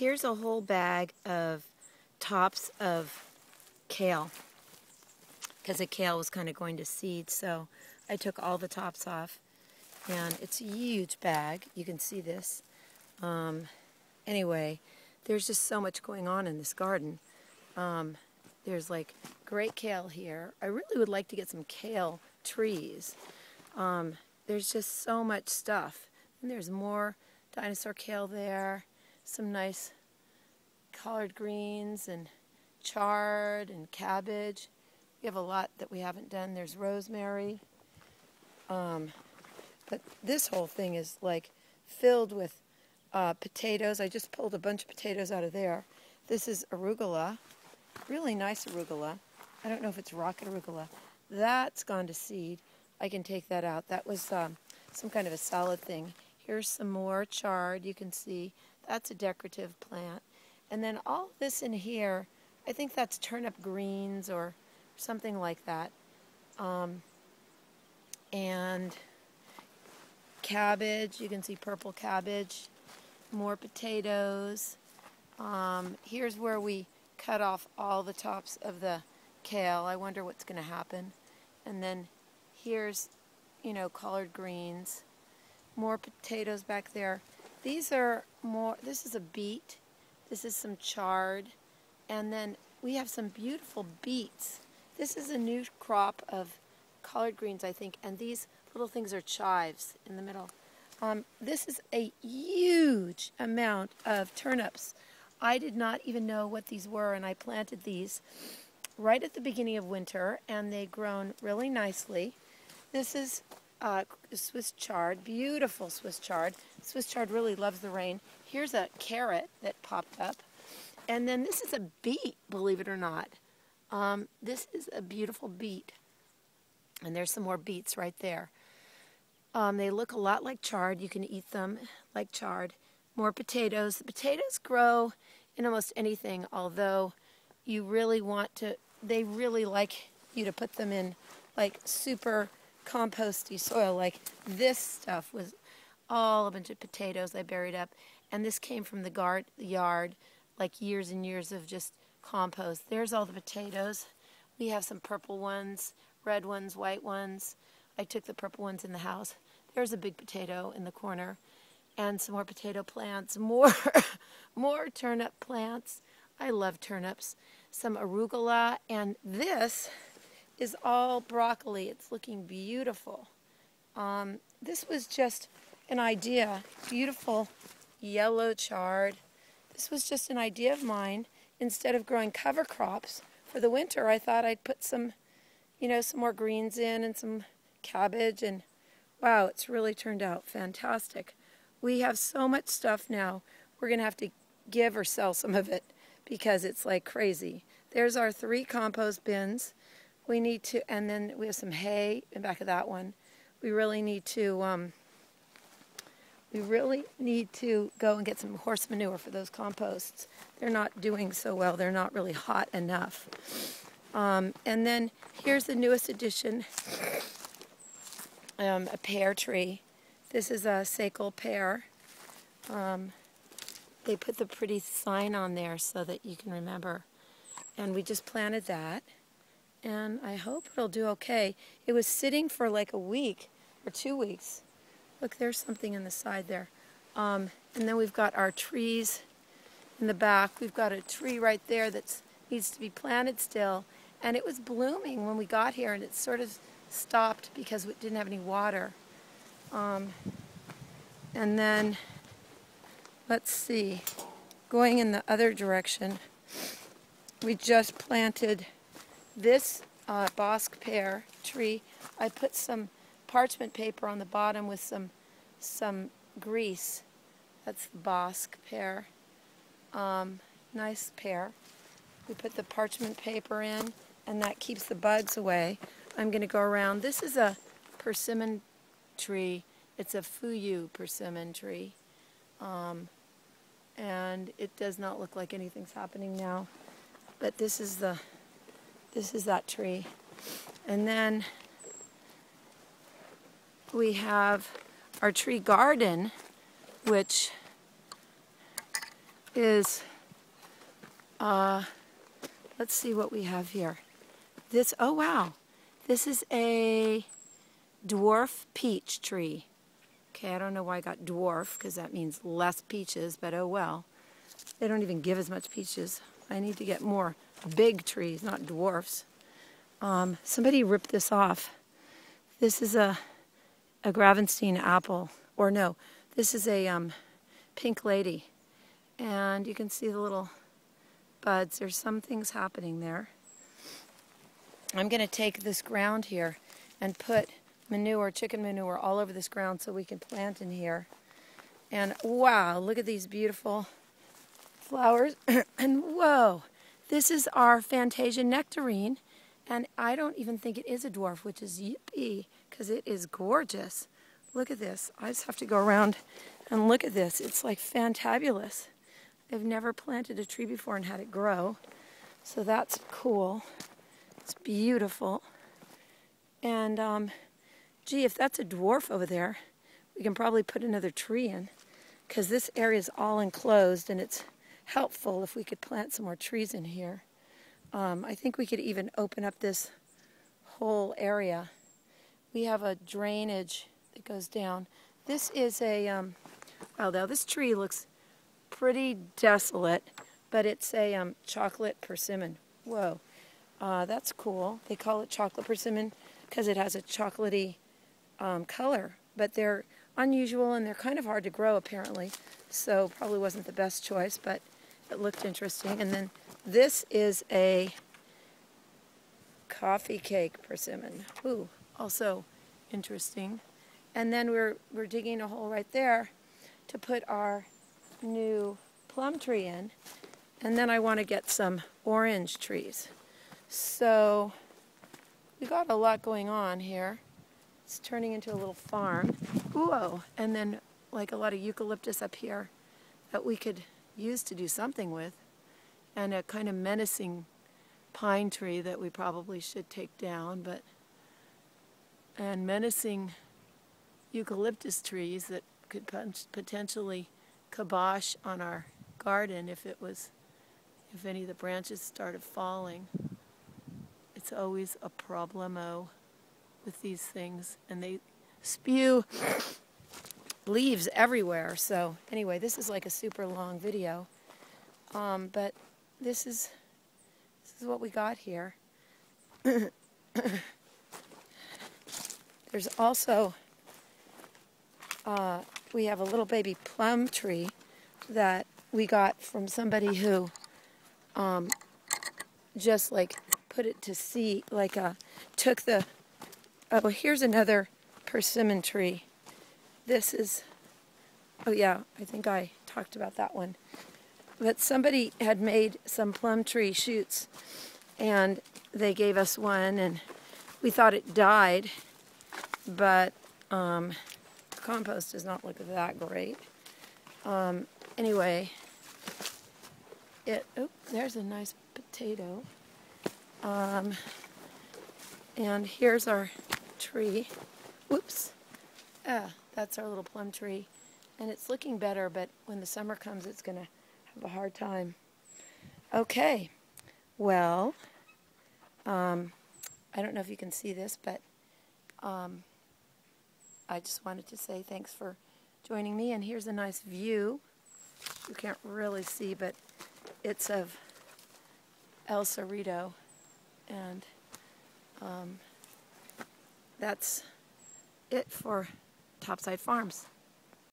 Here's a whole bag of tops of kale, because the kale was kind of going to seed, so I took all the tops off, and it's a huge bag. You can see this. Anyway, there's just so much going on in this garden. There's like great kale here. I really would like to get some kale trees. There's just so much stuff. And there's more dinosaur kale there, some nice collard greens and chard and cabbage. We have a lot that we haven't done. There's rosemary. But this whole thing is like filled with potatoes. I just pulled a bunch of potatoes out of there. This is arugula, really nice arugula. I don't know if it's rocket arugula. That's gone to seed. I can take that out. That was some kind of a salad thing. Here's some more chard. You can see that's a decorative plant. And then all this in here, I think that's turnip greens or something like that. And cabbage, you can see purple cabbage, more potatoes. Here's where we cut off all the tops of the kale. I wonder what's going to happen. And then here's, collard greens, more potatoes back there. These are more, this is a beet, this is some chard, and then we have some beautiful beets. This is a new crop of collard greens, I think, and these little things are chives in the middle. This is a huge amount of turnips. I did not even know what these were, and I planted these right at the beginning of winter, and they've grown really nicely. This is Swiss chard, beautiful Swiss chard. Swiss chard really loves the rain. Here's a carrot that popped up. And then this is a beet, believe it or not. This is a beautiful beet. And there's some more beets right there. They look a lot like chard. You can eat them like chard. More potatoes. The potatoes grow in almost anything, although you really want to, they really like you to put them in like super composty soil. Like this stuff was all a bunch of potatoes I buried up, and this came from the yard, like years and years of just compost. There's all the potatoes. We have some purple ones, red ones, white ones. I took the purple ones in the house. There's a big potato in the corner, and some more potato plants, more turnip plants. I love turnips. Some arugula, and this is all broccoli. It's looking beautiful. This was just an idea. Beautiful yellow chard. This was just an idea of mine. Instead of growing cover crops for the winter, I thought I'd put some, some more greens in and some cabbage, and wow, it's really turned out fantastic. We have so much stuff now. We're going to have to give or sell some of it because it's like crazy. There's our 3 compost bins. We need to, and then we have some hay in the back of that one. We really need to go and get some horse manure for those composts. They're not doing so well. They're not really hot enough. And then here's the newest addition, a pear tree. This is a Sakal pear. They put the pretty sign on there so that you can remember. And we just planted that. And I hope it'll do okay. It was sitting for like a week or 2 weeks. Look, there's something in the side there. And then we've got our trees in the back. We've got a tree right there that needs to be planted still. And it was blooming when we got here, and it sort of stopped because it didn't have any water. And then, let's see, going in the other direction, we just planted this bosque pear tree. I put some parchment paper on the bottom with some grease. That's the bosque pear. Nice pear. We put the parchment paper in, and that keeps the bugs away. I'm going to go around. This is a persimmon tree. It's a Fuyu persimmon tree. And it does not look like anything's happening now. But this is that tree. And then we have our tree garden, which is, let's see what we have here. This, oh wow, this is a dwarf peach tree. Okay, I don't know why I got dwarf, because that means less peaches, but oh well. They don't even give as much peaches. I need to get more big trees, not dwarfs. Somebody ripped this off. This is a Gravenstein apple, or no, this is a pink lady. And you can see the little buds. There's some things happening there. I'm going to take this ground here and put manure, chicken manure, all over this ground so we can plant in here. And wow, look at these beautiful flowers. And whoa, this is our Fantasia nectarine. And I don't even think it is a dwarf, which is yippee, because it is gorgeous. Look at this. I just have to go around and look at this. It's like fantabulous. I've never planted a tree before and had it grow. So that's cool. It's beautiful. And, gee, if that's a dwarf over there, we can probably put another tree in, because this area is all enclosed, and it's helpful if we could plant some more trees in here. I think we could even open up this whole area. We have a drainage that goes down. This is a, well, now this tree looks pretty desolate, but it's a chocolate persimmon. Whoa, that's cool. They call it chocolate persimmon because it has a chocolatey color, but they're unusual and they're kind of hard to grow apparently, so probably wasn't the best choice, but it looked interesting. And then this is a coffee cake persimmon. Ooh, also interesting. And then we're digging a hole right there to put our new plum tree in. And then I want to get some orange trees. So we got a lot going on here. It's turning into a little farm. Whoa! And then like a lot of eucalyptus up here that we could use to do something with. And a kind of menacing pine tree that we probably should take down, and menacing eucalyptus trees that could potentially kibosh on our garden if any of the branches started falling. It's always a problemo with these things, and they spew leaves everywhere. So anyway, this is like a super long video, but this is what we got here. There's also, we have a little baby plum tree that we got from somebody who just like put it to seed, like took the, oh, here's another persimmon tree. This is, oh yeah, I think I talked about that one. But somebody had made some plum tree shoots, and they gave us one, and we thought it died, but compost does not look that great. Anyway, oh, there's a nice potato. And here's our tree. Whoops. That's our little plum tree. And it's looking better, but when the summer comes, it's going to have a hard time. Okay. Well, I don't know if you can see this, but I just wanted to say thanks for joining me. And here's a nice view. You can't really see, but it's of El Cerrito. And that's it for Topside Farms.